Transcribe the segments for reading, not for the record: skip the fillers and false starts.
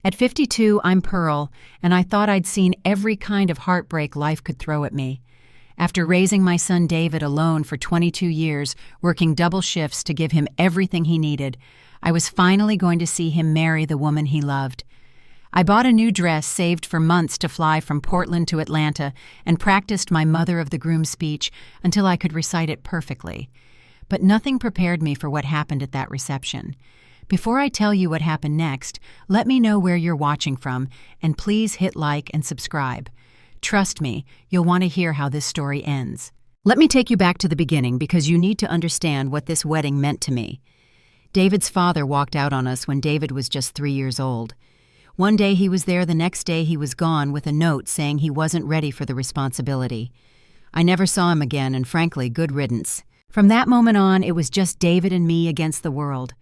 At 52, I'm Pearl, and I thought I'd seen every kind of heartbreak life could throw at me. After raising my son David alone for 22 years, working double shifts to give him everything he needed, I was finally going to see him marry the woman he loved. I bought a new dress saved for months to fly from Portland to Atlanta and practiced my mother of the groom speech until I could recite it perfectly. But nothing prepared me for what happened at that reception. Before I tell you what happened next, let me know where you're watching from, and please hit like and subscribe. Trust me, you'll want to hear how this story ends. Let me take you back to the beginning because you need to understand what this wedding meant to me. David's father walked out on us when David was just 3 years old. One day he was there, the next day he was gone with a note saying he wasn't ready for the responsibility. I never saw him again, and frankly, good riddance. From that moment on, it was just David and me against the world.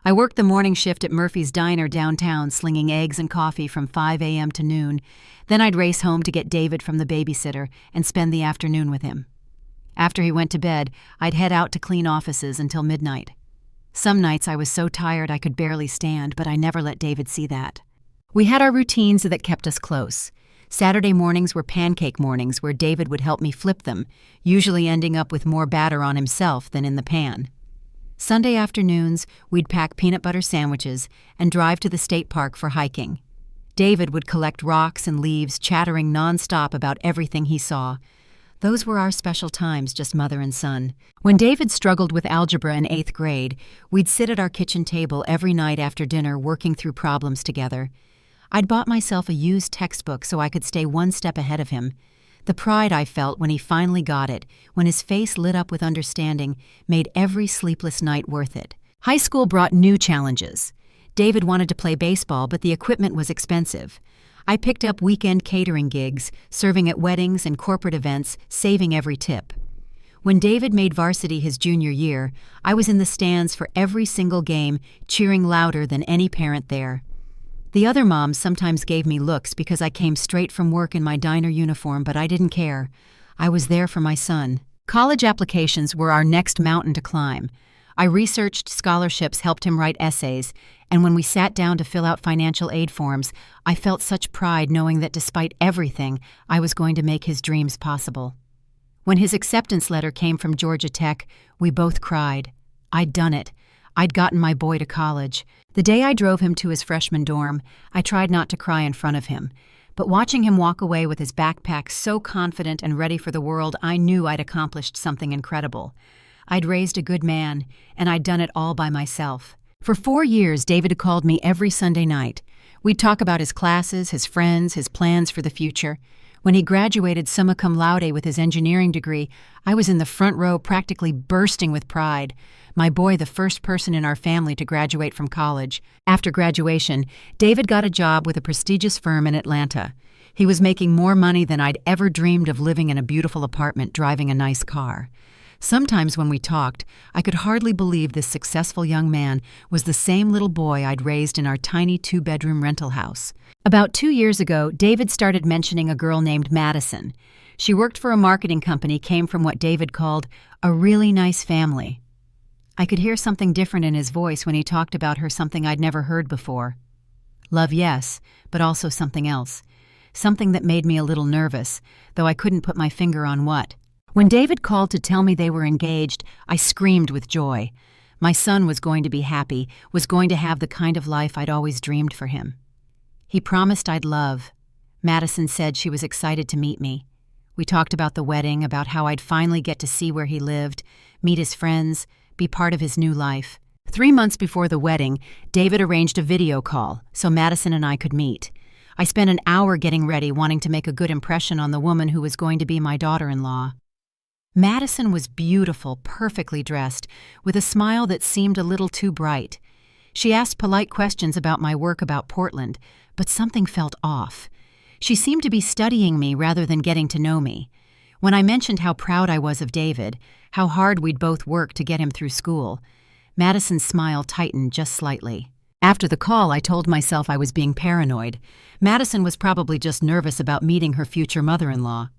I worked the morning shift at Murphy's Diner downtown, slinging eggs and coffee from 5 a.m. to noon. Then I'd race home to get David from the babysitter and spend the afternoon with him. After he went to bed, I'd head out to clean offices until midnight. Some nights I was so tired I could barely stand, but I never let David see that. We had our routines that kept us close. Saturday mornings were pancake mornings where David would help me flip them, usually ending up with more batter on himself than in the pan. Sunday afternoons, we'd pack peanut butter sandwiches and drive to the state park for hiking. David would collect rocks and leaves, chattering nonstop about everything he saw. Those were our special times, just mother and son. When David struggled with algebra in 8th grade, we'd sit at our kitchen table every night after dinner working through problems together. I'd bought myself a used textbook so I could stay one step ahead of him. The pride I felt when he finally got it, when his face lit up with understanding, made every sleepless night worth it. High school brought new challenges. David wanted to play baseball, but the equipment was expensive. I picked up weekend catering gigs, serving at weddings and corporate events, saving every tip. When David made varsity his junior year, I was in the stands for every single game, cheering louder than any parent there. The other moms sometimes gave me looks because I came straight from work in my diner uniform, but I didn't care. I was there for my son. College applications were our next mountain to climb. I researched scholarships, helped him write essays, and when we sat down to fill out financial aid forms, I felt such pride knowing that despite everything, I was going to make his dreams possible. When his acceptance letter came from Georgia Tech, we both cried. I'd done it. I'd gotten my boy to college. The day I drove him to his freshman dorm, I tried not to cry in front of him. But watching him walk away with his backpack so confident and ready for the world, I knew I'd accomplished something incredible. I'd raised a good man, and I'd done it all by myself. For 4 years, David had called me every Sunday night. We'd talk about his classes, his friends, his plans for the future. When he graduated summa cum laude with his engineering degree, I was in the front row practically bursting with pride. My boy, the first person in our family to graduate from college. After graduation, David got a job with a prestigious firm in Atlanta. He was making more money than I'd ever dreamed of, living in a beautiful apartment, driving a nice car. Sometimes when we talked, I could hardly believe this successful young man was the same little boy I'd raised in our tiny 2-bedroom rental house. About 2 years ago, David started mentioning a girl named Madison. She worked for a marketing company, came from what David called a really nice family. I could hear something different in his voice when he talked about her, something I'd never heard before. Love, yes, but also something else. Something that made me a little nervous, though I couldn't put my finger on what. When David called to tell me they were engaged, I screamed with joy. My son was going to be happy, was going to have the kind of life I'd always dreamed for him. He promised I'd love. Madison said she was excited to meet me. We talked about the wedding, about how I'd finally get to see where he lived, meet his friends, be part of his new life. 3 months before the wedding, David arranged a video call so Madison and I could meet. I spent an hour getting ready, wanting to make a good impression on the woman who was going to be my daughter-in-law. Madison was beautiful, perfectly dressed, with a smile that seemed a little too bright. She asked polite questions about my work, about Portland, but something felt off. She seemed to be studying me rather than getting to know me. When I mentioned how proud I was of David, how hard we'd both worked to get him through school, Madison's smile tightened just slightly. After the call, I told myself I was being paranoid. Madison was probably just nervous about meeting her future mother-in-law.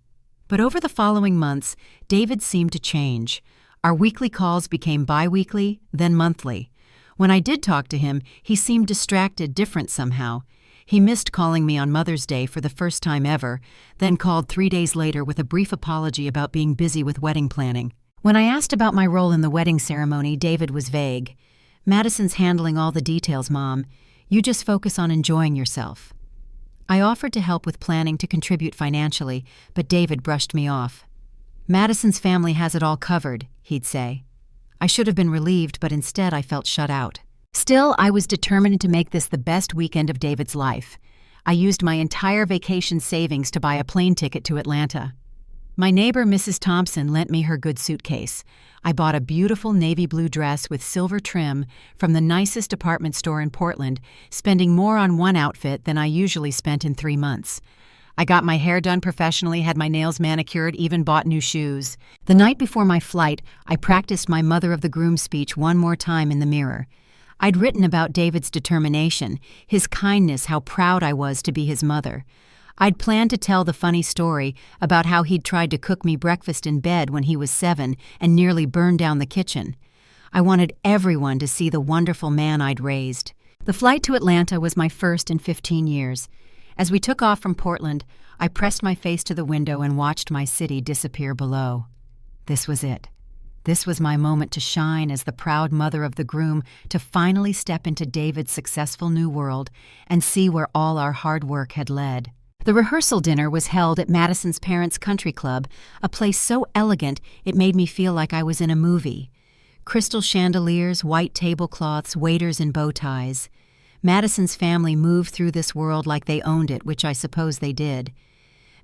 But over the following months, David seemed to change. Our weekly calls became bi-weekly, then monthly. When I did talk to him, he seemed distracted, different somehow. He missed calling me on Mother's Day for the first time ever, then called 3 days later with a brief apology about being busy with wedding planning. When I asked about my role in the wedding ceremony, David was vague. "Madison's handling all the details, Mom. You just focus on enjoying yourself." I offered to help with planning to contribute financially, but David brushed me off. "Madison's family has it all covered," he'd say. I should have been relieved, but instead I felt shut out. Still, I was determined to make this the best weekend of David's life. I used my entire vacation savings to buy a plane ticket to Atlanta. My neighbor, Mrs. Thompson, lent me her good suitcase. I bought a beautiful navy blue dress with silver trim from the nicest department store in Portland, spending more on one outfit than I usually spent in 3 months. I got my hair done professionally, had my nails manicured, even bought new shoes. The night before my flight, I practiced my mother of the groom speech one more time in the mirror. I'd written about David's determination, his kindness, how proud I was to be his mother. I'd planned to tell the funny story about how he'd tried to cook me breakfast in bed when he was 7 and nearly burned down the kitchen. I wanted everyone to see the wonderful man I'd raised. The flight to Atlanta was my first in 15 years. As we took off from Portland, I pressed my face to the window and watched my city disappear below. This was it. This was my moment to shine as the proud mother of the groom, to finally step into David's successful new world and see where all our hard work had led. The rehearsal dinner was held at Madison's parents' country club, a place so elegant it made me feel like I was in a movie. Crystal chandeliers, white tablecloths, waiters in bow ties. Madison's family moved through this world like they owned it, which I suppose they did.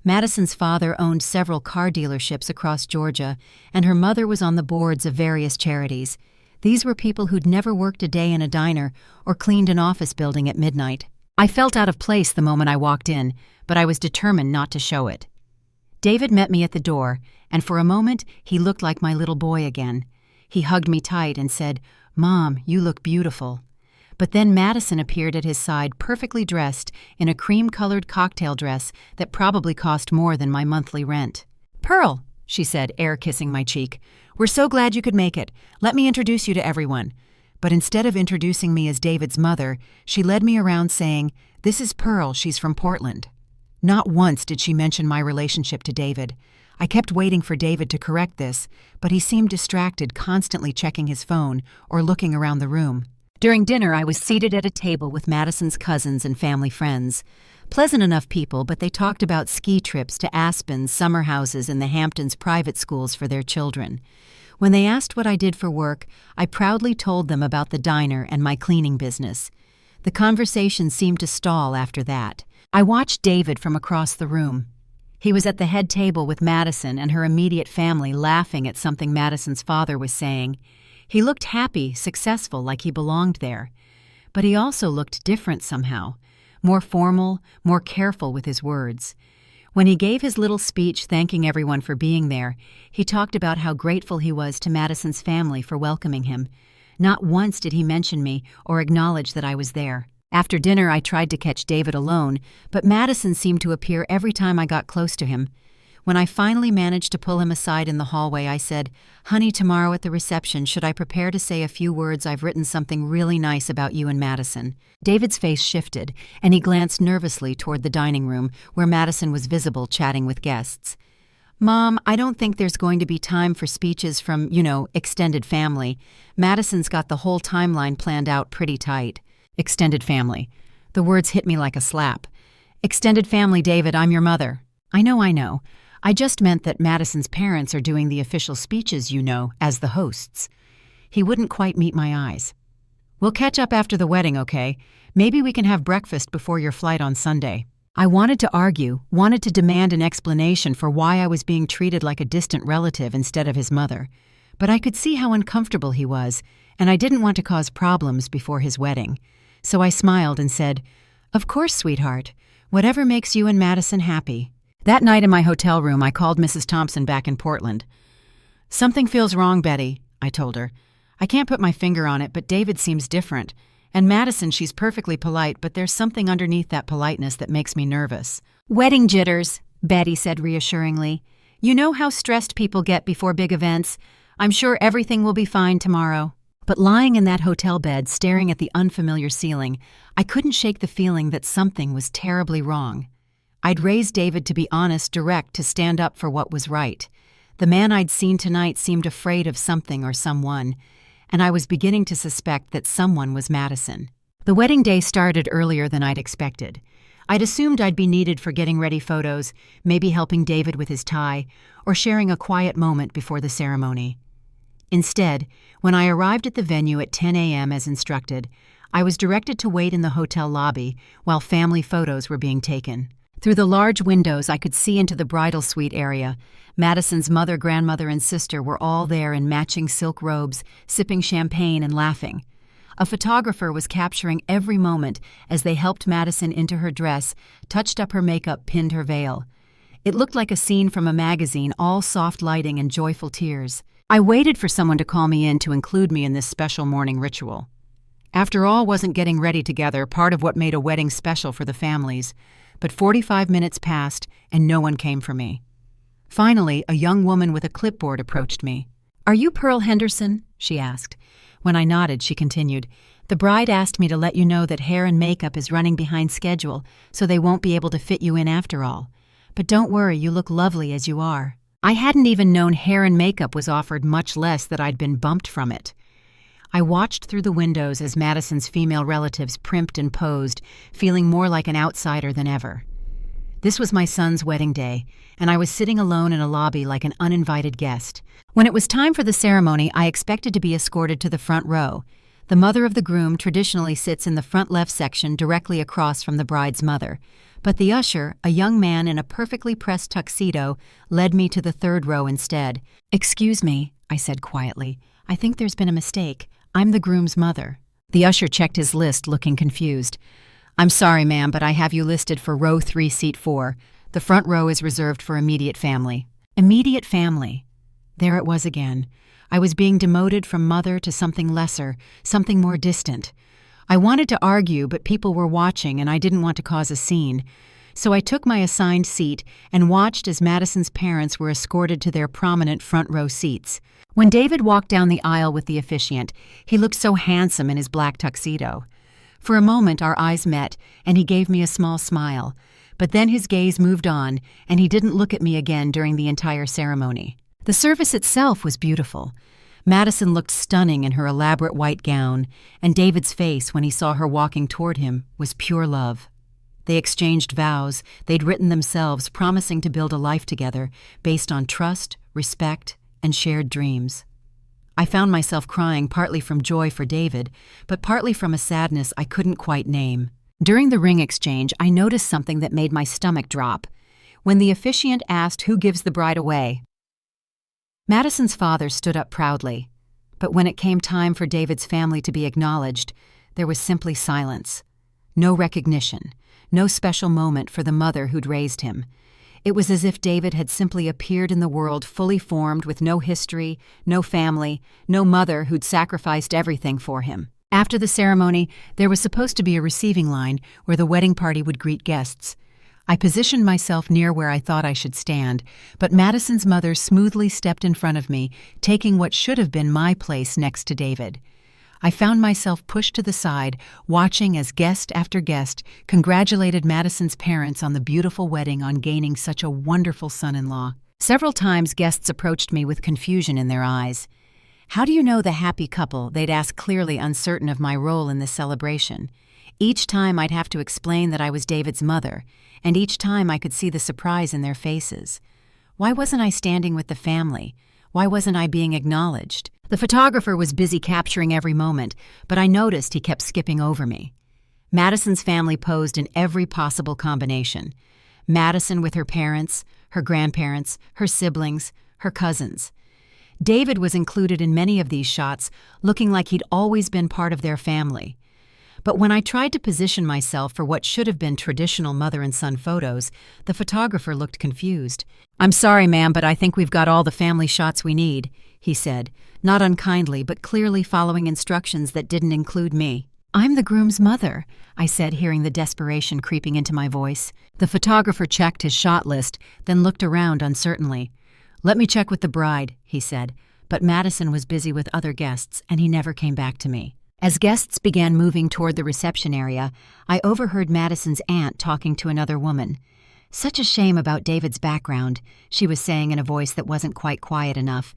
Madison's father owned several car dealerships across Georgia, and her mother was on the boards of various charities. These were people who'd never worked a day in a diner or cleaned an office building at midnight. I felt out of place the moment I walked in, but I was determined not to show it. David met me at the door, and for a moment he looked like my little boy again. He hugged me tight and said, "Mom, you look beautiful." But then Madison appeared at his side, perfectly dressed in a cream-colored cocktail dress that probably cost more than my monthly rent. "Pearl," she said, air-kissing my cheek, "we're so glad you could make it. Let me introduce you to everyone." But instead of introducing me as David's mother, she led me around saying, "This is Pearl, she's from Portland." Not once did she mention my relationship to David. I kept waiting for David to correct this, but he seemed distracted, constantly checking his phone or looking around the room. During dinner, I was seated at a table with Madison's cousins and family friends. Pleasant enough people, but they talked about ski trips to Aspen, summer houses, and the Hamptons private schools for their children. When they asked what I did for work, I proudly told them about the diner and my cleaning business. The conversation seemed to stall after that. I watched David from across the room. He was at the head table with Madison and her immediate family, laughing at something Madison's father was saying. He looked happy, successful, like he belonged there. But he also looked different somehow, more formal, more careful with his words. When he gave his little speech thanking everyone for being there, he talked about how grateful he was to Madison's family for welcoming him. Not once did he mention me or acknowledge that I was there. After dinner, I tried to catch David alone, but Madison seemed to appear every time I got close to him. When I finally managed to pull him aside in the hallway, I said, "Honey, tomorrow at the reception, should I prepare to say a few words? I've written something really nice about you and Madison." David's face shifted, and he glanced nervously toward the dining room, where Madison was visible chatting with guests. "Mom, I don't think there's going to be time for speeches from, extended family. Madison's got the whole timeline planned out pretty tight." Extended family. The words hit me like a slap. "Extended family, David, I'm your mother." I know. I just meant that Madison's parents are doing the official speeches, as the hosts." He wouldn't quite meet my eyes. "We'll catch up after the wedding, okay? Maybe we can have breakfast before your flight on Sunday." I wanted to argue, wanted to demand an explanation for why I was being treated like a distant relative instead of his mother. But I could see how uncomfortable he was, and I didn't want to cause problems before his wedding. So I smiled and said, "Of course, sweetheart. Whatever makes you and Madison happy." That night in my hotel room, I called Mrs. Thompson back in Portland. "Something feels wrong, Betty," I told her. "I can't put my finger on it, but David seems different. And Madison, she's perfectly polite, but there's something underneath that politeness that makes me nervous." "Wedding jitters," Betty said reassuringly. "You know how stressed people get before big events. I'm sure everything will be fine tomorrow." But lying in that hotel bed, staring at the unfamiliar ceiling, I couldn't shake the feeling that something was terribly wrong. I'd raised David to be honest, direct, to stand up for what was right. The man I'd seen tonight seemed afraid of something or someone, and I was beginning to suspect that someone was Madison. The wedding day started earlier than I'd expected. I'd assumed I'd be needed for getting ready photos, maybe helping David with his tie, or sharing a quiet moment before the ceremony. Instead, when I arrived at the venue at 10 a.m. as instructed, I was directed to wait in the hotel lobby while family photos were being taken. Through the large windows, I could see into the bridal suite area. Madison's mother, grandmother, and sister were all there in matching silk robes, sipping champagne and laughing. A photographer was capturing every moment as they helped Madison into her dress, touched up her makeup, pinned her veil. It looked like a scene from a magazine, all soft lighting and joyful tears. I waited for someone to call me in to include me in this special morning ritual. After all, wasn't getting ready together part of what made a wedding special for the families? But 45 minutes passed and no one came for me. Finally, a young woman with a clipboard approached me. "Are you Pearl Henderson?" she asked. When I nodded, she continued, "The bride asked me to let you know that hair and makeup is running behind schedule, so they won't be able to fit you in after all. But don't worry, you look lovely as you are." I hadn't even known hair and makeup was offered, much less that I'd been bumped from it. I watched through the windows as Madison's female relatives primped and posed, feeling more like an outsider than ever. This was my son's wedding day, and I was sitting alone in a lobby like an uninvited guest. When it was time for the ceremony, I expected to be escorted to the front row. The mother of the groom traditionally sits in the front left section directly across from the bride's mother. But the usher, a young man in a perfectly pressed tuxedo, led me to the third row instead. "Excuse me," I said quietly. "I think there's been a mistake. I'm the groom's mother." The usher checked his list, looking confused. "I'm sorry, ma'am, but I have you listed for row 3, seat 4. The front row is reserved for immediate family." Immediate family. There it was again. I was being demoted from mother to something lesser, something more distant. I wanted to argue, but people were watching and I didn't want to cause a scene. So I took my assigned seat and watched as Madison's parents were escorted to their prominent front row seats. When David walked down the aisle with the officiant, he looked so handsome in his black tuxedo. For a moment our eyes met, and he gave me a small smile. But then his gaze moved on, and he didn't look at me again during the entire ceremony. The service itself was beautiful. Madison looked stunning in her elaborate white gown, and David's face when he saw her walking toward him was pure love. They exchanged vows they'd written themselves, promising to build a life together based on trust, respect, and shared dreams. I found myself crying partly from joy for David, but partly from a sadness I couldn't quite name. During the ring exchange, I noticed something that made my stomach drop. When the officiant asked who gives the bride away, Madison's father stood up proudly, but when it came time for David's family to be acknowledged, there was simply silence. No recognition, no special moment for the mother who'd raised him. It was as if David had simply appeared in the world fully formed with no history, no family, no mother who'd sacrificed everything for him. After the ceremony, there was supposed to be a receiving line where the wedding party would greet guests. I positioned myself near where I thought I should stand, but Madison's mother smoothly stepped in front of me, taking what should have been my place next to David. I found myself pushed to the side, watching as guest after guest congratulated Madison's parents on the beautiful wedding, on gaining such a wonderful son-in-law. Several times guests approached me with confusion in their eyes. "How do you know the happy couple?" they'd ask, clearly uncertain of my role in this celebration. Each time I'd have to explain that I was David's mother, and each time I could see the surprise in their faces. Why wasn't I standing with the family? Why wasn't I being acknowledged? The photographer was busy capturing every moment, but I noticed he kept skipping over me. Madison's family posed in every possible combination. Madison with her parents, her grandparents, her siblings, her cousins. David was included in many of these shots, looking like he'd always been part of their family. But when I tried to position myself for what should have been traditional mother and son photos, the photographer looked confused. "I'm sorry, ma'am, but I think we've got all the family shots we need," he said, not unkindly but clearly following instructions that didn't include me. "I'm the groom's mother," I said, hearing the desperation creeping into my voice. The photographer checked his shot list, then looked around uncertainly. "Let me check with the bride," he said, but Madison was busy with other guests and he never came back to me. As guests began moving toward the reception area, I overheard Madison's aunt talking to another woman. "Such a shame about David's background," she was saying in a voice that wasn't quite quiet enough.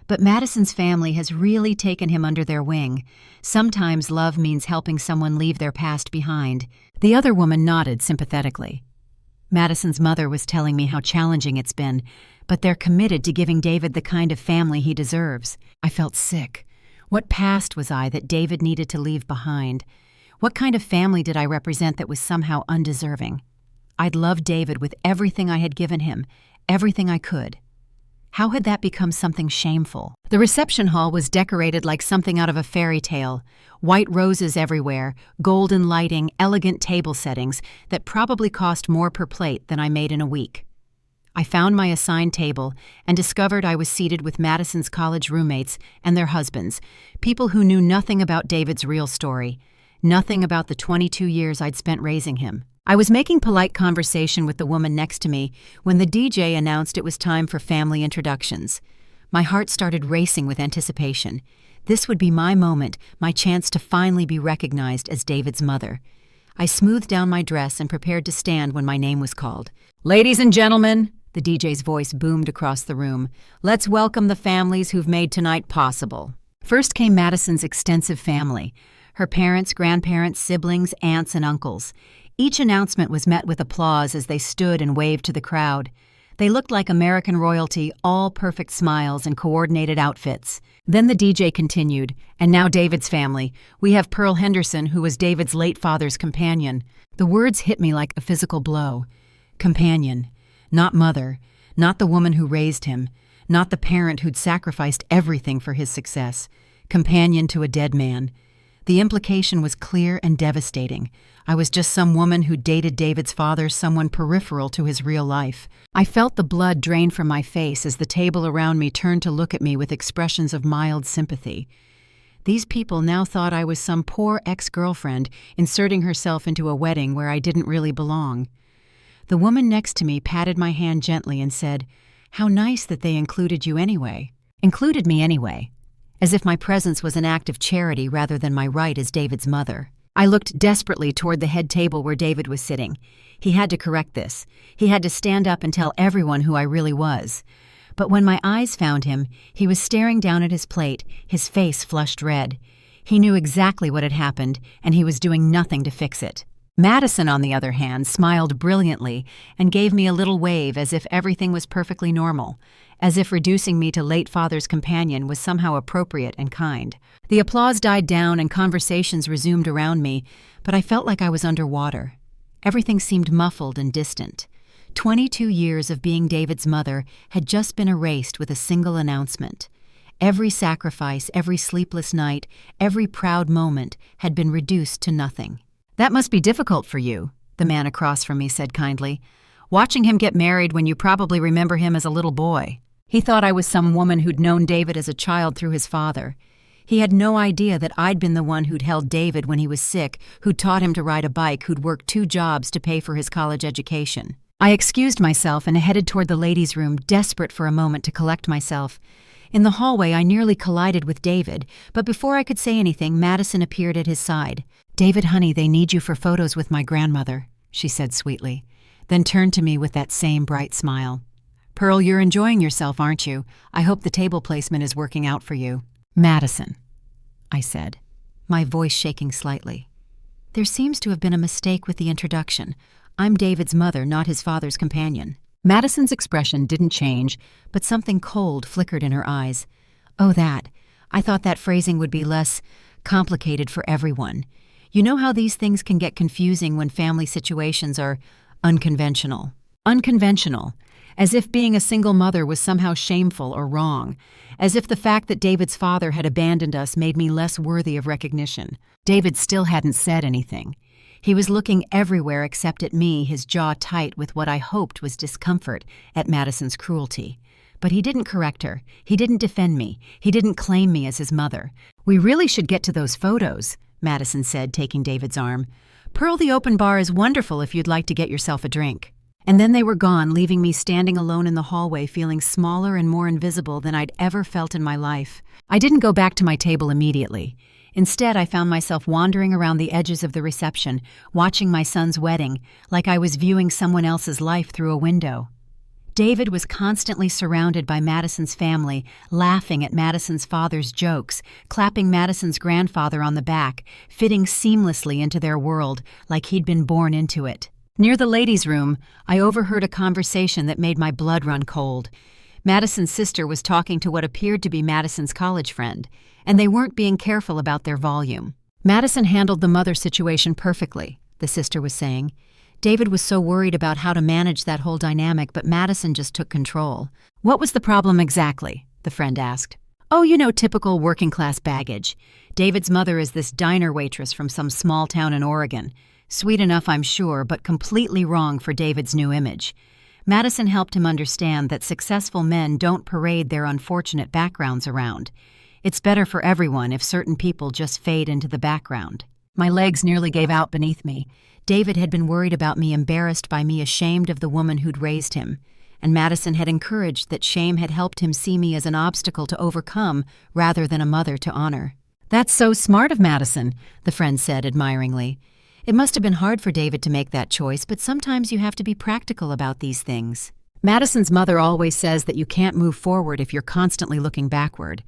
"But Madison's family has really taken him under their wing. Sometimes love means helping someone leave their past behind." The other woman nodded sympathetically. Madison's mother was telling me how challenging it's been, but they're committed to giving David the kind of family he deserves. I felt sick. What past was I that David needed to leave behind? What kind of family did I represent that was somehow undeserving? I'd loved David with everything I had given him, everything I could. How had that become something shameful? The reception hall was decorated like something out of a fairy tale. White roses everywhere, golden lighting, elegant table settings that probably cost more per plate than I made in a week. I found my assigned table and discovered I was seated with Madison's college roommates and their husbands, people who knew nothing about David's real story, nothing about the 22 years I'd spent raising him. I was making polite conversation with the woman next to me when the DJ announced it was time for family introductions. My heart started racing with anticipation. This would be my moment, my chance to finally be recognized as David's mother. I smoothed down my dress and prepared to stand when my name was called. "Ladies and gentlemen," the DJ's voice boomed across the room, "let's welcome the families who've made tonight possible." First came Madison's extensive family, her parents, grandparents, siblings, aunts, and uncles. Each announcement was met with applause as they stood and waved to the crowd. They looked like American royalty, all perfect smiles and coordinated outfits. Then the DJ continued, "And now David's family. We have Pearl Henderson, who was David's late father's companion." The words hit me like a physical blow. Companion. Not mother. Not the woman who raised him. Not the parent who'd sacrificed everything for his success. Companion to a dead man. The implication was clear and devastating. I was just some woman who dated David's father, someone peripheral to his real life. I felt the blood drain from my face as the table around me turned to look at me with expressions of mild sympathy. These people now thought I was some poor ex-girlfriend inserting herself into a wedding where I didn't really belong. The woman next to me patted my hand gently and said, "How nice that they included you anyway." Included me anyway. As if my presence was an act of charity rather than my right as David's mother. I looked desperately toward the head table where David was sitting. He had to correct this. He had to stand up and tell everyone who I really was. But when my eyes found him, he was staring down at his plate, his face flushed red. He knew exactly what had happened, and he was doing nothing to fix it. Madison, on the other hand, smiled brilliantly and gave me a little wave as if everything was perfectly normal, as if reducing me to late father's companion was somehow appropriate and kind. The applause died down and conversations resumed around me, but I felt like I was underwater. Everything seemed muffled and distant. 22 years of being David's mother had just been erased with a single announcement. Every sacrifice, every sleepless night, every proud moment had been reduced to nothing. "That must be difficult for you," the man across from me said kindly. "Watching him get married when you probably remember him as a little boy." He thought I was some woman who'd known David as a child through his father. He had no idea that I'd been the one who'd held David when he was sick, who'd taught him to ride a bike, who'd worked 2 jobs to pay for his college education. I excused myself and headed toward the ladies' room, desperate for a moment to collect myself. In the hallway, I nearly collided with David, but before I could say anything, Madison appeared at his side. "David, honey, they need you for photos with my grandmother," she said sweetly, then turned to me with that same bright smile. "Pearl, you're enjoying yourself, aren't you? I hope the table placement is working out for you." "Madison," I said, my voice shaking slightly. "There seems to have been a mistake with the introduction. I'm David's mother, not his father's companion." Madison's expression didn't change, but something cold flickered in her eyes. "Oh, that. I thought that phrasing would be less complicated for everyone. You know how these things can get confusing when family situations are unconventional." Unconventional. As if being a single mother was somehow shameful or wrong. As if the fact that David's father had abandoned us made me less worthy of recognition. David still hadn't said anything. He was looking everywhere except at me, his jaw tight with what I hoped was discomfort at Madison's cruelty. But he didn't correct her. He didn't defend me. He didn't claim me as his mother. "We really should get to those photos," Madison said, taking David's arm. "Pearl, the open bar is wonderful if you'd like to get yourself a drink." And then they were gone, leaving me standing alone in the hallway, feeling smaller and more invisible than I'd ever felt in my life. I didn't go back to my table immediately. Instead, I found myself wandering around the edges of the reception, watching my son's wedding, like I was viewing someone else's life through a window. David was constantly surrounded by Madison's family, laughing at Madison's father's jokes, clapping Madison's grandfather on the back, fitting seamlessly into their world like he'd been born into it. Near the ladies' room, I overheard a conversation that made my blood run cold. Madison's sister was talking to what appeared to be Madison's college friend, and they weren't being careful about their volume. Madison handled the mother situation perfectly, the sister was saying. David was so worried about how to manage that whole dynamic, but Madison just took control. What was the problem exactly? The friend asked. Oh, typical working-class baggage. David's mother is this diner waitress from some small town in Oregon. Sweet enough, I'm sure, but completely wrong for David's new image. Madison helped him understand that successful men don't parade their unfortunate backgrounds around. It's better for everyone if certain people just fade into the background. My legs nearly gave out beneath me. David had been worried about me, embarrassed by me, ashamed of the woman who'd raised him. And Madison had encouraged that shame had helped him see me as an obstacle to overcome rather than a mother to honor. That's so smart of Madison, the friend said admiringly. It must have been hard for David to make that choice, but sometimes you have to be practical about these things. Madison's mother always says that you can't move forward if you're constantly looking backward.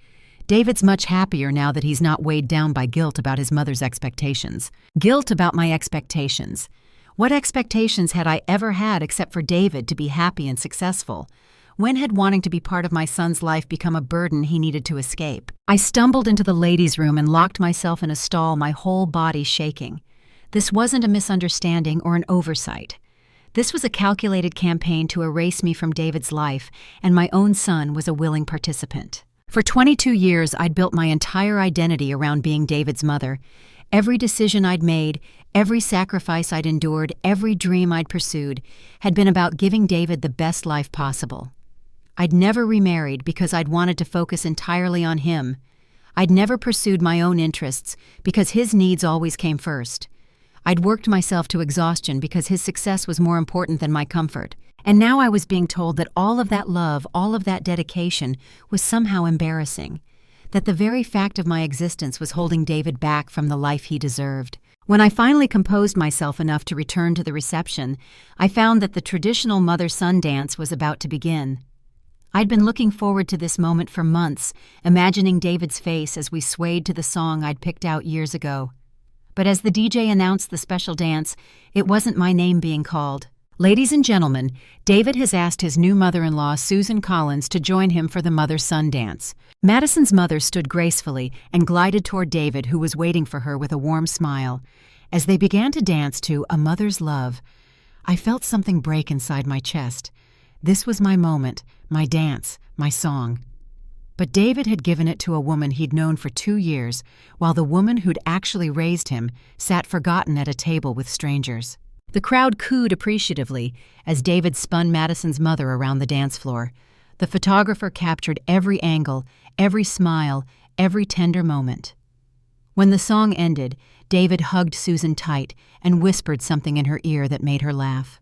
David's much happier now that he's not weighed down by guilt about his mother's expectations. Guilt about my expectations. What expectations had I ever had except for David to be happy and successful? When had wanting to be part of my son's life become a burden he needed to escape? I stumbled into the ladies' room and locked myself in a stall, my whole body shaking. This wasn't a misunderstanding or an oversight. This was a calculated campaign to erase me from David's life, and my own son was a willing participant. For 22 years, I'd built my entire identity around being David's mother. Every decision I'd made, every sacrifice I'd endured, every dream I'd pursued had been about giving David the best life possible. I'd never remarried because I'd wanted to focus entirely on him. I'd never pursued my own interests because his needs always came first. I'd worked myself to exhaustion because his success was more important than my comfort. And now I was being told that all of that love, all of that dedication was somehow embarrassing. That the very fact of my existence was holding David back from the life he deserved. When I finally composed myself enough to return to the reception, I found that the traditional mother-son dance was about to begin. I'd been looking forward to this moment for months, imagining David's face as we swayed to the song I'd picked out years ago. But as the DJ announced the special dance, it wasn't my name being called. Ladies and gentlemen, David has asked his new mother-in-law, Susan Collins, to join him for the mother-son dance. Madison's mother stood gracefully and glided toward David, who was waiting for her with a warm smile. As they began to dance to A Mother's Love, I felt something break inside my chest. This was my moment, my dance, my song. But David had given it to a woman he'd known for 2 years, while the woman who'd actually raised him sat forgotten at a table with strangers. The crowd cooed appreciatively as David spun Madison's mother around the dance floor. The photographer captured every angle, every smile, every tender moment. When the song ended, David hugged Susan tight and whispered something in her ear that made her laugh.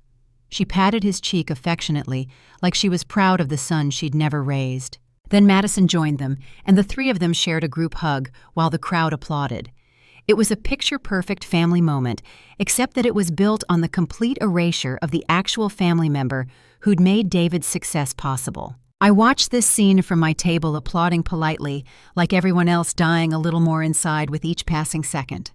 She patted his cheek affectionately, like she was proud of the son she'd never raised. Then Madison joined them, and the three of them shared a group hug while the crowd applauded. It was a picture-perfect family moment, except that it was built on the complete erasure of the actual family member who'd made David's success possible. I watched this scene from my table, applauding politely, like everyone else dying a little more inside with each passing second.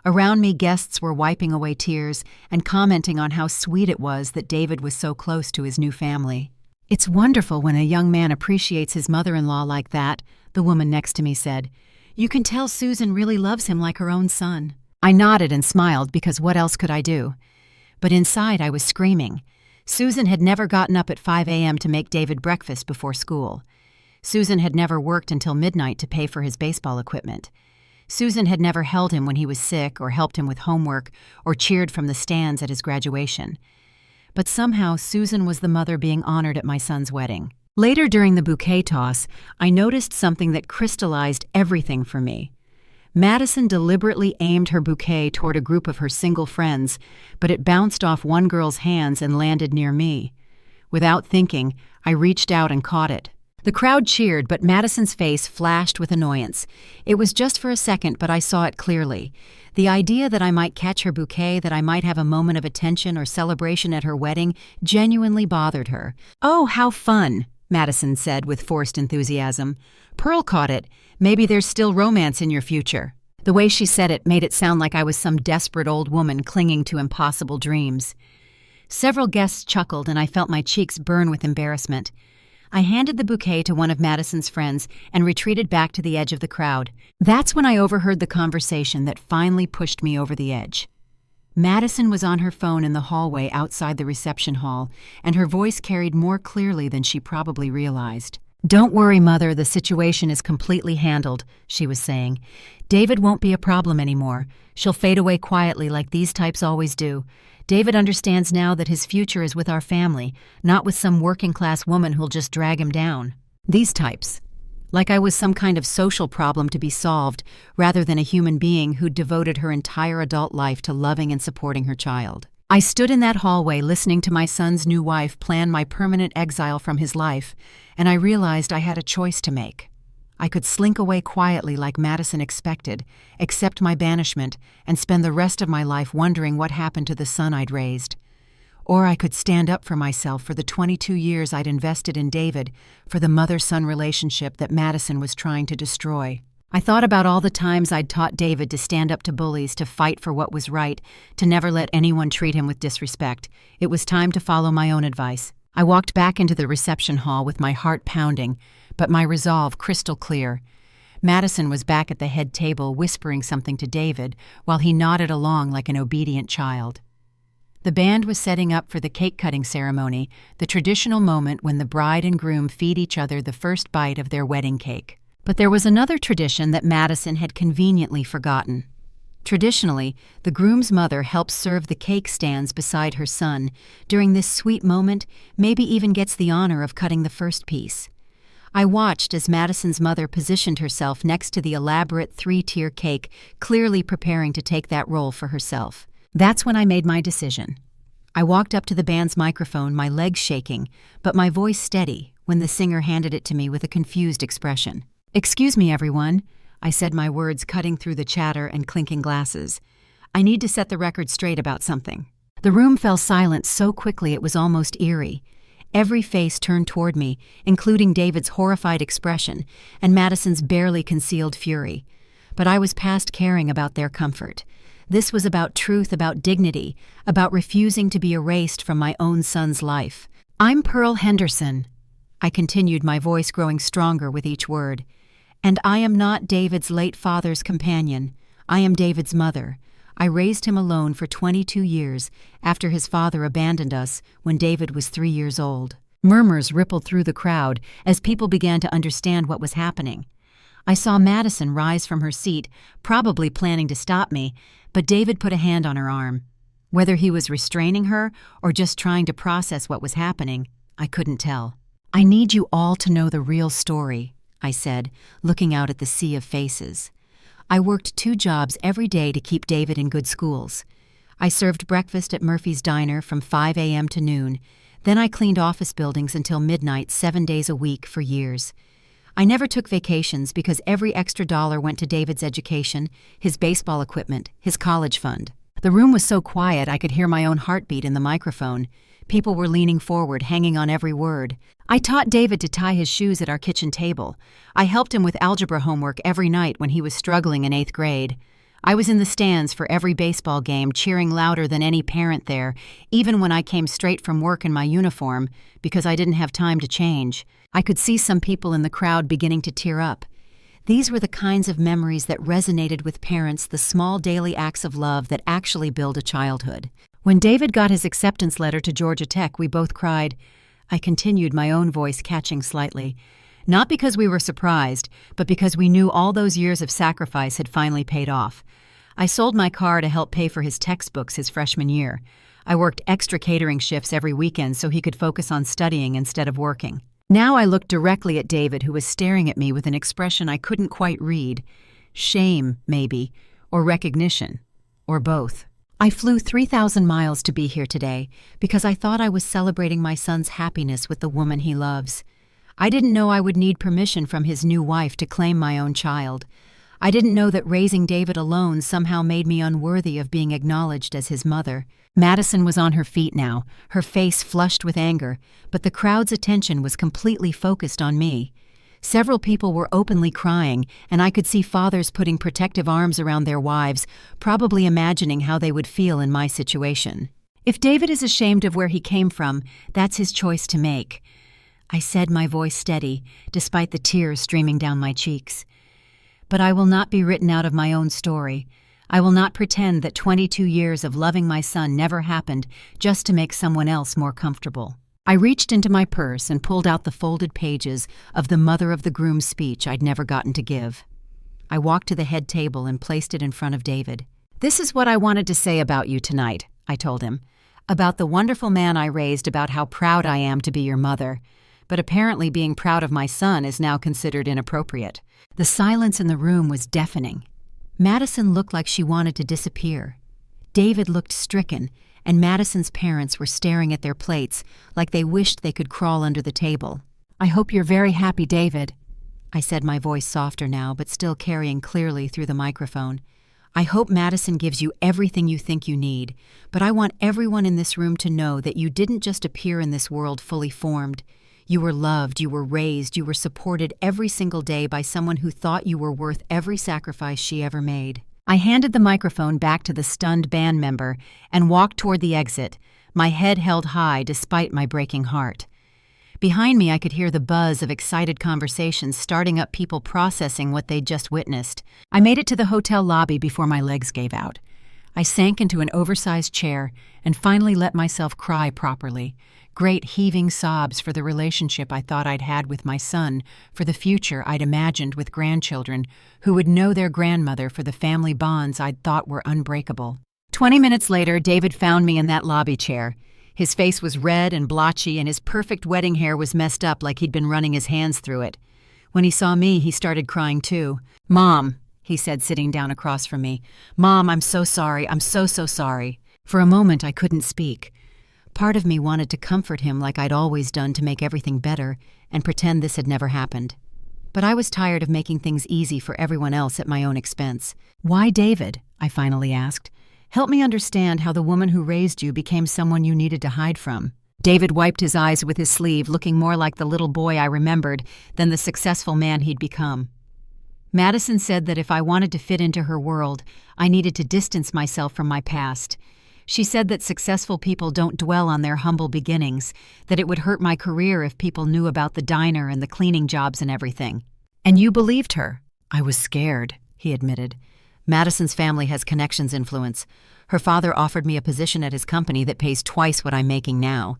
Around me, guests were wiping away tears and commenting on how sweet it was that David was so close to his new family. "It's wonderful when a young man appreciates his mother-in-law like that," the woman next to me said. "You can tell Susan really loves him like her own son." I nodded and smiled because what else could I do? But inside I was screaming. Susan had never gotten up at 5 a.m. to make David breakfast before school. Susan had never worked until midnight to pay for his baseball equipment. Susan had never held him when he was sick or helped him with homework or cheered from the stands at his graduation. But somehow Susan was the mother being honored at my son's wedding. Later during the bouquet toss, I noticed something that crystallized everything for me. Madison deliberately aimed her bouquet toward a group of her single friends, but it bounced off one girl's hands and landed near me. Without thinking, I reached out and caught it. The crowd cheered, but Madison's face flashed with annoyance. It was just for a second, but I saw it clearly. The idea that I might catch her bouquet, that I might have a moment of attention or celebration at her wedding, genuinely bothered her. "Oh, how fun," Madison said with forced enthusiasm. "Pearl caught it. Maybe there's still romance in your future." The way she said it made it sound like I was some desperate old woman clinging to impossible dreams. Several guests chuckled, and I felt my cheeks burn with embarrassment. I handed the bouquet to one of Madison's friends and retreated back to the edge of the crowd. That's when I overheard the conversation that finally pushed me over the edge. Madison was on her phone in the hallway outside the reception hall, and her voice carried more clearly than she probably realized. "Don't worry, Mother, the situation is completely handled," she was saying. "David won't be a problem anymore. She'll fade away quietly like these types always do. David understands now that his future is with our family, not with some working-class woman who'll just drag him down." These types. Like I was some kind of social problem to be solved, rather than a human being who'd devoted her entire adult life to loving and supporting her child. I stood in that hallway listening to my son's new wife plan my permanent exile from his life, and I realized I had a choice to make. I could slink away quietly like Madison expected, accept my banishment, and spend the rest of my life wondering what happened to the son I'd raised. Or I could stand up for myself for the 22 years I'd invested in David, for the mother-son relationship that Madison was trying to destroy. I thought about all the times I'd taught David to stand up to bullies, to fight for what was right, to never let anyone treat him with disrespect. It was time to follow my own advice. I walked back into the reception hall with my heart pounding, but my resolve crystal clear. Madison was back at the head table whispering something to David while he nodded along like an obedient child. The band was setting up for the cake-cutting ceremony, the traditional moment when the bride and groom feed each other the first bite of their wedding cake. But there was another tradition that Madison had conveniently forgotten. Traditionally, the groom's mother helps serve the cake stands beside her son. During this sweet moment, maybe even gets the honor of cutting the first piece. I watched as Madison's mother positioned herself next to the elaborate 3-tier cake, clearly preparing to take that role for herself. That's when I made my decision. I walked up to the band's microphone, my legs shaking, but my voice steady, when the singer handed it to me with a confused expression. "Excuse me, everyone," I said, my words cutting through the chatter and clinking glasses. "I need to set the record straight about something." The room fell silent so quickly it was almost eerie. Every face turned toward me, including David's horrified expression and Madison's barely concealed fury. But I was past caring about their comfort. This was about truth, about dignity, about refusing to be erased from my own son's life. "I'm Pearl Henderson," I continued, my voice growing stronger with each word. "And I am not David's late father's companion. I am David's mother. I raised him alone for 22 years after his father abandoned us when David was 3 years old." Murmurs rippled through the crowd as people began to understand what was happening. I saw Madison rise from her seat, probably planning to stop me, but David put a hand on her arm. Whether he was restraining her or just trying to process what was happening, I couldn't tell. "I need you all to know the real story," I said, looking out at the sea of faces. "I worked 2 jobs every day to keep David in good schools. I served breakfast at Murphy's Diner from 5 a.m. to noon. Then I cleaned office buildings until midnight 7 days a week for years. I never took vacations because every extra dollar went to David's education, his baseball equipment, his college fund." The room was so quiet I could hear my own heartbeat in the microphone. People were leaning forward, hanging on every word. "I taught David to tie his shoes at our kitchen table. I helped him with algebra homework every night when he was struggling in 8th grade. I was in the stands for every baseball game, cheering louder than any parent there, even when I came straight from work in my uniform, because I didn't have time to change." I could see some people in the crowd beginning to tear up. These were the kinds of memories that resonated with parents, the small daily acts of love that actually build a childhood. When David got his acceptance letter to Georgia Tech, we both cried. I continued, my own voice catching slightly. Not because we were surprised, but because we knew all those years of sacrifice had finally paid off. I sold my car to help pay for his textbooks his freshman year. I worked extra catering shifts every weekend so he could focus on studying instead of working. Now I looked directly at David, who was staring at me with an expression I couldn't quite read. Shame, maybe, or recognition, or both. I flew 3,000 miles to be here today because I thought I was celebrating my son's happiness with the woman he loves. I didn't know I would need permission from his new wife to claim my own child. I didn't know that raising David alone somehow made me unworthy of being acknowledged as his mother. Madison was on her feet now, her face flushed with anger, but the crowd's attention was completely focused on me. Several people were openly crying, and I could see fathers putting protective arms around their wives, probably imagining how they would feel in my situation. If David is ashamed of where he came from, that's his choice to make, I said, my voice steady, despite the tears streaming down my cheeks. But I will not be written out of my own story. I will not pretend that 22 years of loving my son never happened just to make someone else more comfortable. I reached into my purse and pulled out the folded pages of the mother of the groom speech I'd never gotten to give. I walked to the head table and placed it in front of David. "This is what I wanted to say about you tonight," I told him. "About the wonderful man I raised, about how proud I am to be your mother. But apparently being proud of my son is now considered inappropriate." The silence in the room was deafening. Madison looked like she wanted to disappear. David looked stricken, and Madison's parents were staring at their plates like they wished they could crawl under the table. "I hope you're very happy, David," I said, my voice softer now, but still carrying clearly through the microphone. "I hope Madison gives you everything you think you need, but I want everyone in this room to know that you didn't just appear in this world fully formed. You were loved, you were raised, you were supported every single day by someone who thought you were worth every sacrifice she ever made." I handed the microphone back to the stunned band member and walked toward the exit, my head held high despite my breaking heart. Behind me, I could hear the buzz of excited conversations starting up, people processing what they'd just witnessed. I made it to the hotel lobby before my legs gave out. I sank into an oversized chair and finally let myself cry properly. Great heaving sobs for the relationship I thought I'd had with my son, for the future I'd imagined with grandchildren who would know their grandmother, for the family bonds I'd thought were unbreakable. 20 minutes later, David found me in that lobby chair. His face was red and blotchy, and his perfect wedding hair was messed up like he'd been running his hands through it. When he saw me, he started crying too. "Mom," he said, sitting down across from me. "Mom, I'm so sorry. I'm so sorry." For a moment, I couldn't speak. Part of me wanted to comfort him like I'd always done to make everything better and pretend this had never happened. But I was tired of making things easy for everyone else at my own expense. "Why David?" I finally asked. "Help me understand how the woman who raised you became someone you needed to hide from." David wiped his eyes with his sleeve, looking more like the little boy I remembered than the successful man he'd become. "Madison said that if I wanted to fit into her world, I needed to distance myself from my past. She said that successful people don't dwell on their humble beginnings, that it would hurt my career if people knew about the diner and the cleaning jobs and everything." "And you believed her?" "I was scared," he admitted. "Madison's family has connections, influence. Her father offered me a position at his company that pays twice what I'm making now.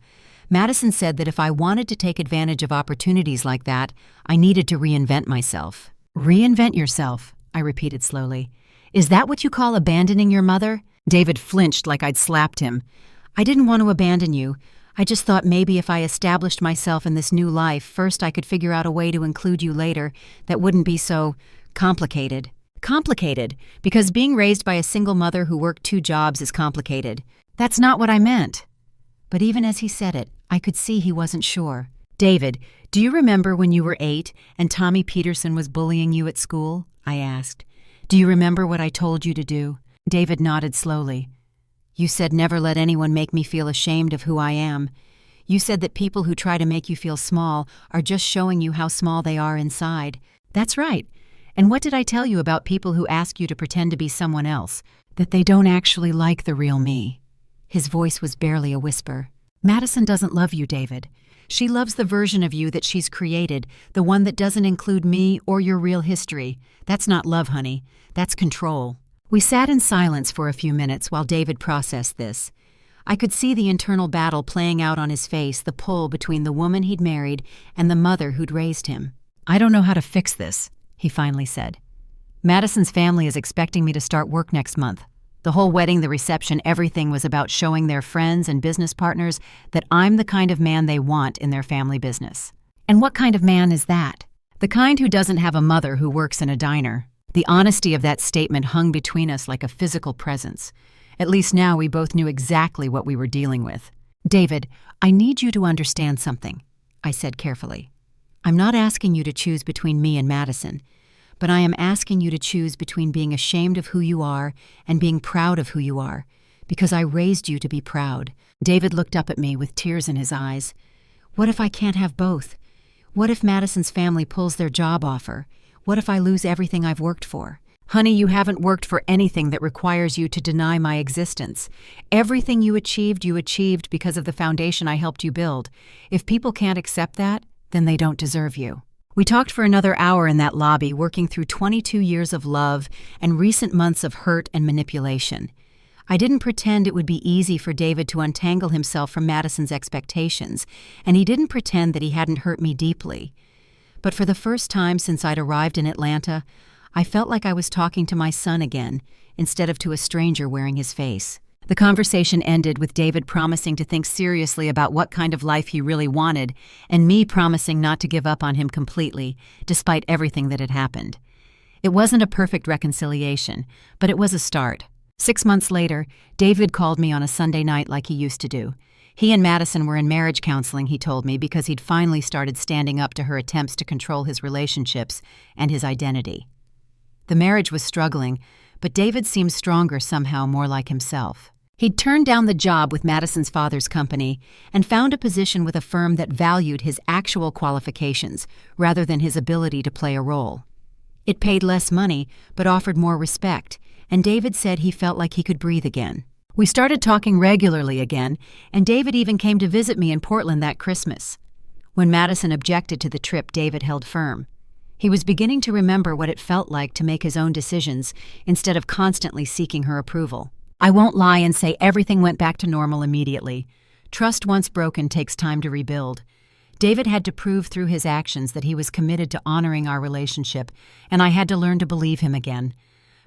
Madison said that if I wanted to take advantage of opportunities like that, I needed to reinvent myself." "Reinvent yourself," I repeated slowly. "Is that what you call abandoning your mother?" David flinched like I'd slapped him. "I didn't want to abandon you. I just thought maybe if I established myself in this new life, first I could figure out a way to include you later that wouldn't be so complicated." "Complicated, because being raised by a single mother who worked 2 jobs is complicated." "That's not what I meant." But even as he said it, I could see he wasn't sure. "David, do you remember when you were 8 and Tommy Peterson was bullying you at school?" I asked. "Do you remember what I told you to do?" David nodded slowly. "You said never let anyone make me feel ashamed of who I am. You said that people who try to make you feel small are just showing you how small they are inside." "That's right. And what did I tell you about people who ask you to pretend to be someone else, that they don't actually like the real me?" His voice was barely a whisper. "Madison doesn't love you, David. She loves the version of you that she's created, the one that doesn't include me or your real history. That's not love, honey. That's control." We sat in silence for a few minutes while David processed this. I could see the internal battle playing out on his face, the pull between the woman he'd married and the mother who'd raised him. "I don't know how to fix this," he finally said. "Madison's family is expecting me to start work next month. The whole wedding, the reception, everything was about showing their friends and business partners that I'm the kind of man they want in their family business." "And what kind of man is that?" "The kind who doesn't have a mother who works in a diner." The honesty of that statement hung between us like a physical presence. At least now we both knew exactly what we were dealing with. "David, I need you to understand something," I said carefully. "I'm not asking you to choose between me and Madison, but I am asking you to choose between being ashamed of who you are and being proud of who you are, because I raised you to be proud." David looked up at me with tears in his eyes. "What if I can't have both? What if Madison's family pulls their job offer? What if I lose everything I've worked for?" "Honey, you haven't worked for anything that requires you to deny my existence. Everything you achieved because of the foundation I helped you build. If people can't accept that, then they don't deserve you." We talked for another hour in that lobby, working through 22 years of love and recent months of hurt and manipulation. I didn't pretend it would be easy for David to untangle himself from Madison's expectations, and he didn't pretend that he hadn't hurt me deeply. But for the first time since I'd arrived in Atlanta, I felt like I was talking to my son again, instead of to a stranger wearing his face. The conversation ended with David promising to think seriously about what kind of life he really wanted, and me promising not to give up on him completely, despite everything that had happened. It wasn't a perfect reconciliation, but it was a start. 6 months later, David called me on a Sunday night like he used to do. He and Madison were in marriage counseling, he told me, because he'd finally started standing up to her attempts to control his relationships and his identity. The marriage was struggling, but David seemed stronger somehow, more like himself. He'd turned down the job with Madison's father's company and found a position with a firm that valued his actual qualifications rather than his ability to play a role. It paid less money, but offered more respect, and David said he felt like he could breathe again. We started talking regularly again, and David even came to visit me in Portland that Christmas. When Madison objected to the trip, David held firm. He was beginning to remember what it felt like to make his own decisions instead of constantly seeking her approval. I won't lie and say everything went back to normal immediately. Trust once broken takes time to rebuild. David had to prove through his actions that he was committed to honoring our relationship, and I had to learn to believe him again.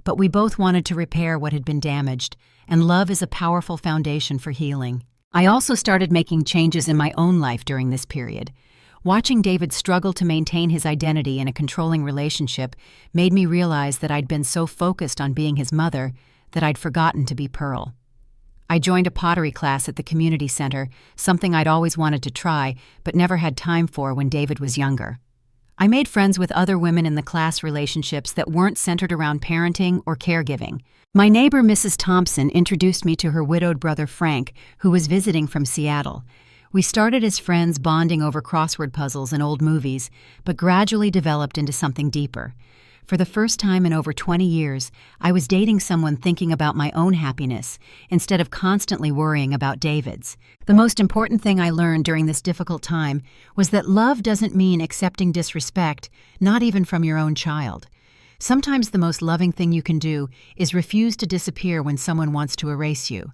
But we both wanted to repair what had been damaged, and love is a powerful foundation for healing. I also started making changes in my own life during this period. Watching David struggle to maintain his identity in a controlling relationship made me realize that I'd been so focused on being his mother that I'd forgotten to be Pearl. I joined a pottery class at the community center, something I'd always wanted to try but never had time for when David was younger. I made friends with other women in the class relationships that weren't centered around parenting or caregiving. My neighbor, Mrs. Thompson, introduced me to her widowed brother Frank, who was visiting from Seattle. We started as friends, bonding over crossword puzzles and old movies, but gradually developed into something deeper. For the first time in over 20 years, I was dating someone thinking about my own happiness instead of constantly worrying about David's. The most important thing I learned during this difficult time was that love doesn't mean accepting disrespect, not even from your own child. Sometimes the most loving thing you can do is refuse to disappear when someone wants to erase you.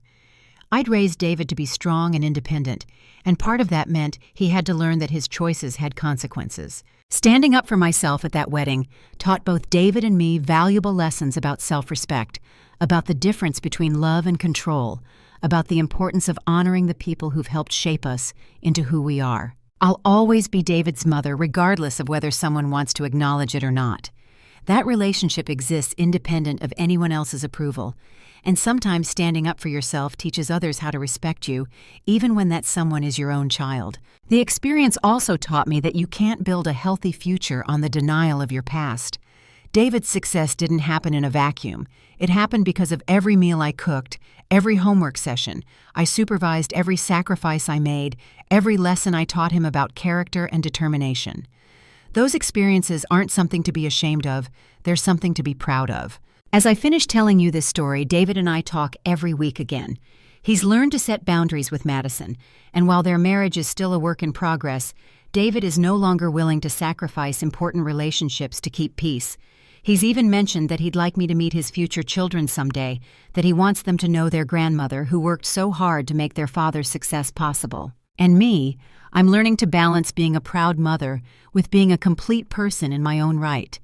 I'd raised David to be strong and independent, and part of that meant he had to learn that his choices had consequences. Standing up for myself at that wedding taught both David and me valuable lessons about self-respect, about the difference between love and control, about the importance of honoring the people who've helped shape us into who we are. I'll always be David's mother, regardless of whether someone wants to acknowledge it or not. That relationship exists independent of anyone else's approval, and sometimes standing up for yourself teaches others how to respect you, even when that someone is your own child. The experience also taught me that you can't build a healthy future on the denial of your past. David's success didn't happen in a vacuum. It happened because of every meal I cooked, every homework session. I supervised every sacrifice I made, every lesson I taught him about character and determination. Those experiences aren't something to be ashamed of, they're something to be proud of. As I finish telling you this story, David and I talk every week again. He's learned to set boundaries with Madison, and while their marriage is still a work in progress, David is no longer willing to sacrifice important relationships to keep peace. He's even mentioned that he'd like me to meet his future children someday, that he wants them to know their grandmother who worked so hard to make their father's success possible. And me, I'm learning to balance being a proud mother with being a complete person in my own right.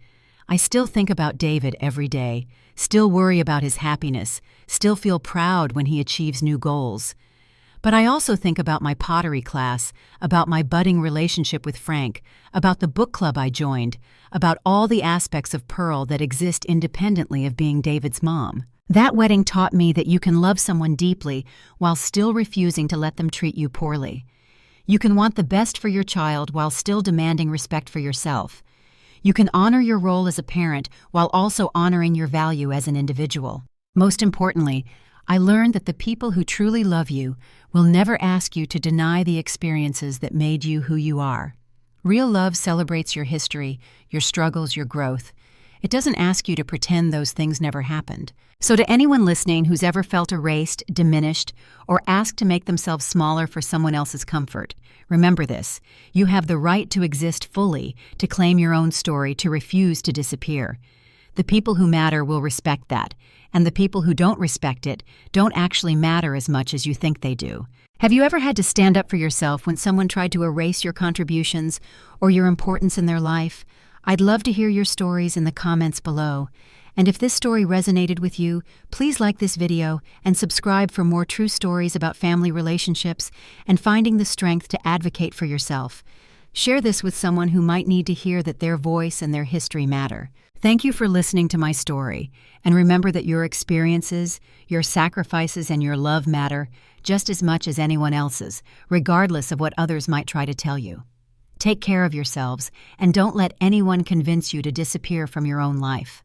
I still think about David every day, still worry about his happiness, still feel proud when he achieves new goals. But I also think about my pottery class, about my budding relationship with Frank, about the book club I joined, about all the aspects of Pearl that exist independently of being David's mom. That wedding taught me that you can love someone deeply while still refusing to let them treat you poorly. You can want the best for your child while still demanding respect for yourself. You can honor your role as a parent while also honoring your value as an individual. Most importantly, I learned that the people who truly love you will never ask you to deny the experiences that made you who you are. Real love celebrates your history, your struggles, your growth. It doesn't ask you to pretend those things never happened. So to anyone listening who's ever felt erased, diminished, or asked to make themselves smaller for someone else's comfort, remember this: you have the right to exist fully, to claim your own story, to refuse to disappear. The people who matter will respect that, and the people who don't respect it don't actually matter as much as you think they do. Have you ever had to stand up for yourself when someone tried to erase your contributions or your importance in their life? I'd love to hear your stories in the comments below. And if this story resonated with you, please like this video and subscribe for more true stories about family relationships and finding the strength to advocate for yourself. Share this with someone who might need to hear that their voice and their history matter. Thank you for listening to my story, and remember that your experiences, your sacrifices, and your love matter just as much as anyone else's, regardless of what others might try to tell you. Take care of yourselves, and don't let anyone convince you to disappear from your own life.